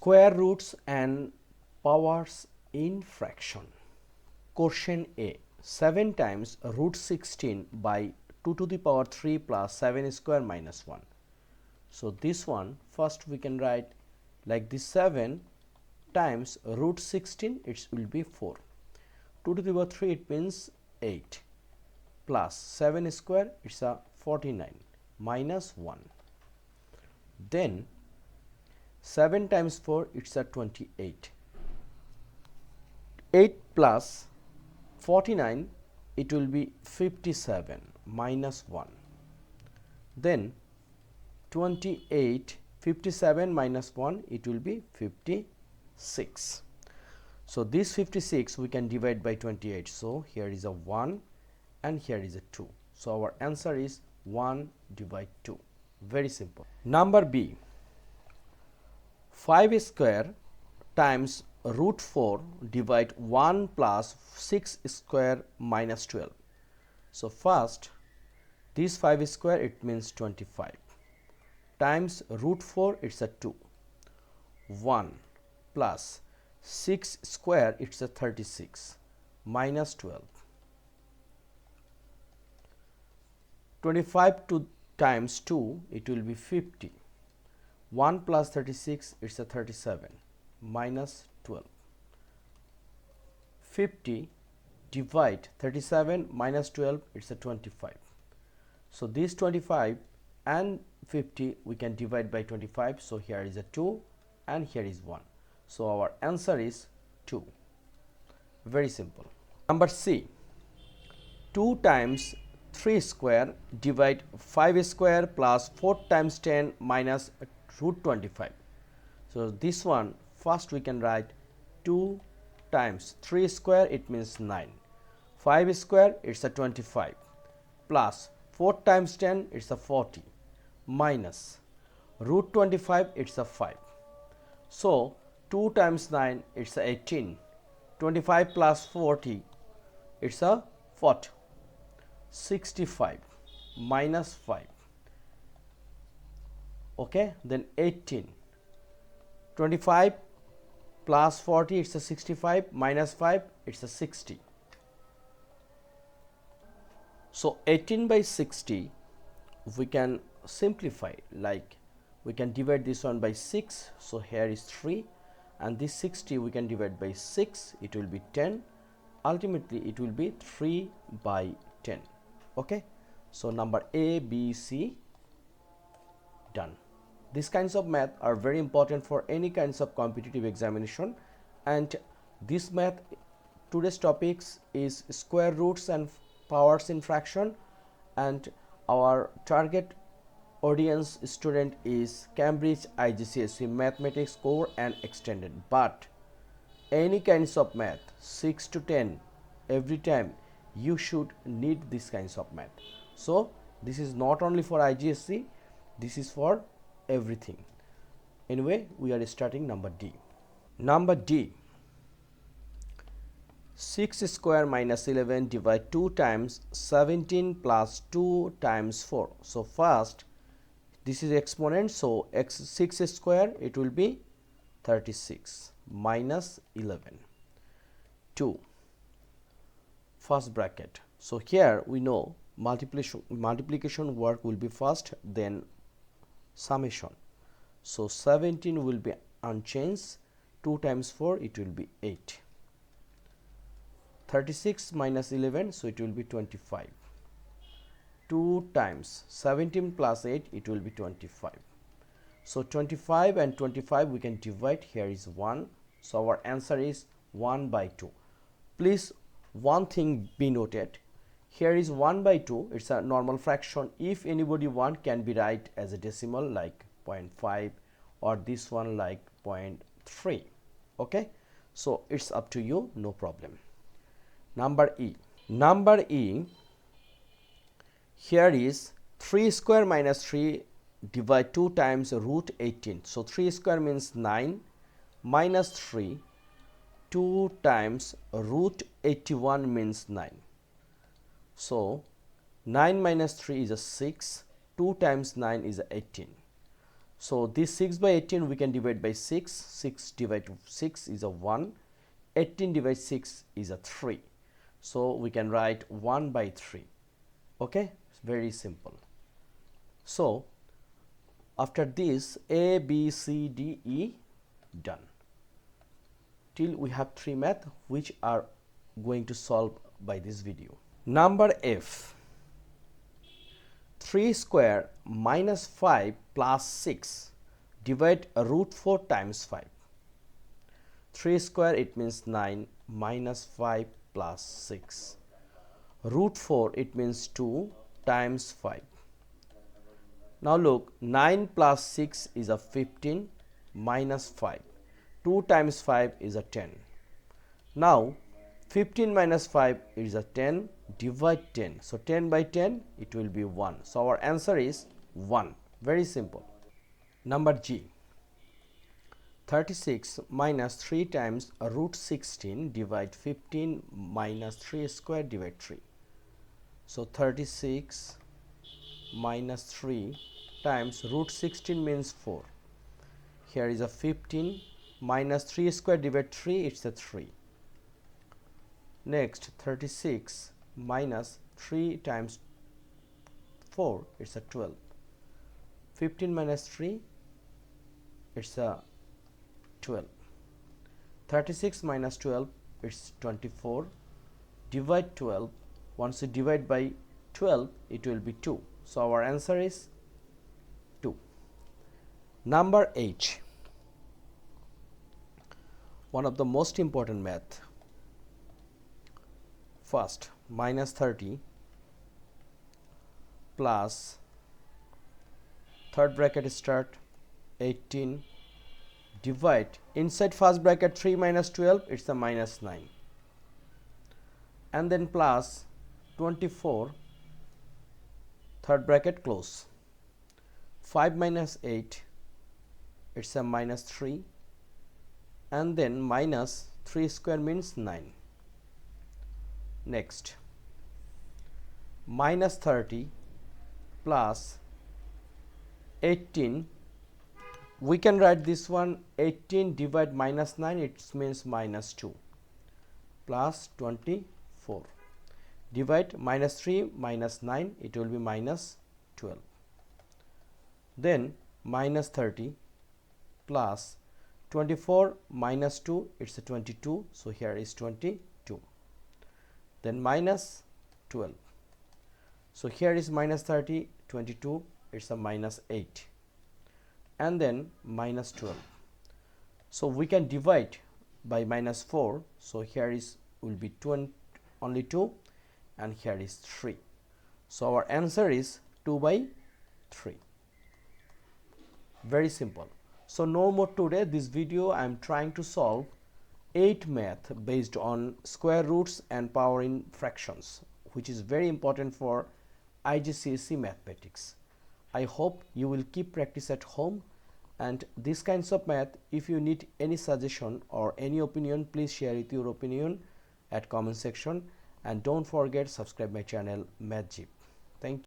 Square roots and powers in fraction. Question A. 7 times root 16 by 2 to the power 3 plus 7 square minus 1. So this one first we can write like this: 7 times root 16, it will be 4. 2 to the power 3, it means 8, plus 7 square, it's a 49, minus 1. Then 7 times 4, it's a 28. 8 plus 49, it will be 57, minus 1. Then 28, 57 minus 1, it will be 56. So this 56 we can divide by 28. So here is a 1 and here is a 2. So our answer is 1 divide 2. Very simple. Number B. 5 square times root 4 divide 1 plus 6 square minus 12. So first this 5 square, it means 25, times root 4, it's a 2, 1 plus 6 square, it's a 36, minus 12. 25 times 2, it will be 50. 1 plus 36, it's a 37, minus 12. 50 divide 37 minus 12, it's a 25. So this 25 and 50 we can divide by 25. So here is a 2 and here is 1. So our answer is 2. Very simple. Number C. 2 times 3 square divide 5 square plus 4 times 10 minus root 25. So this one first we can write 2 times 3 square, it means 9. 5 square, it's a 25, plus 4 times 10, it's a 40, minus root 25, it's a 5. So 2 times 9, it's a 18. 25 plus 40, it's a 40. 65 minus 5. Okay, then 18. 25 plus 40, it's a 65, minus 5, it's a 60. So 18 by 60 we can simplify, like we can divide this one by 6. So here is 3, and this 60 we can divide by 6, it will be 10. Ultimately it will be 3 by 10. Okay, so number A, B, C, done. These kinds of math are very important for any kinds of competitive examination, and this math, today's topics is square roots and powers in fraction, and our target audience student is Cambridge IGCSE Mathematics Core and Extended. But any kinds of math 6 to 10, every time you should need these kinds of math. So this is not only for IGCSE, this is for everything. Anyway, we are starting number D. Number D. 6 square minus 11 divide 2 times 17 plus 2 times 4. So first this is exponent, so 6 square, it will be 36, minus 11, 2, first bracket. So here we know multiplication work will be first, then summation. So 17 will be unchanged, 2 times 4, it will be 8. 36 minus 11, so it will be 25. 2 times 17 plus 8, it will be 25. So 25 and 25 we can divide, here is 1. So our answer is 1 by 2. Please, one thing be noted, here is 1 by 2, it's a normal fraction. If anybody want, can be write as a decimal like 0.5, or this one like 0.3. Okay, so it's up to you, no problem. Number E. Number E, here is 3 square minus 3 divide 2 times root 18. So 3 square means 9, minus 3, 2 times root 81 means 9. So 9 minus 3 is a 6, 2 times 9 is a 18. So this 6 by 18 we can divide by 6. 6 divided 6 is a 1. 18 divided 6 is a 3. So we can write 1 by 3. Okay, it's very simple. So after this, A, B, C, D, E done. Till we have 3 math which are going to solve by this video. Number F. 3 square minus 5 plus 6 divide root 4 times 5. 3 square it means 9 minus 5 plus 6. Root 4 it means 2 times 5. Now look, 9 plus 6 is a 15 minus 5. 2 times 5 is a 10. Now 15 minus 5 is a 10, divide 10. So 10 by 10 it will be 1. So our answer is 1. Very simple. Number G. 36 minus 3 times root 16 divide 15 minus 3 square divide 3. So 36 minus 3 times root 16 means 4. Here is a 15 minus 3 square divide 3, it's a 3. Next 36 minus 3 times 4, it's a 12. 15 minus 3, it's a 12. 36 minus 12, it's 24. Divide 12. Once you divide by 12, it will be 2. So our answer is 2. Number H. One of the most important math. First, minus 30 plus third bracket start 18 divide inside first bracket 3 minus 12, it's a minus 9, and then plus 24 third bracket close. 5 minus 8, it's a minus 3, and then minus 3 square means 9. Next, minus 30 plus 18, we can write this one 18 divide minus 9, it means minus 2, plus 24. Divide minus 3 minus 9, it will be minus 12. Then minus 30 plus 24 minus 2, it's a 22, so here is 22. Then minus 12. So here is minus 30, 22, it's a minus 8. And then minus 12. So we can divide by minus 4. So here is will be only 2, and here is 3. So our answer is 2 by 3. Very simple. So no more today. This video I am trying to solve 8 math based on square roots and power in fractions, which is very important for IGCSE mathematics. I hope you will keep practice at home, and these kinds of math, if you need any suggestion or any opinion, please share with your opinion at comment section, and don't forget subscribe my channel MathJip. Thank you.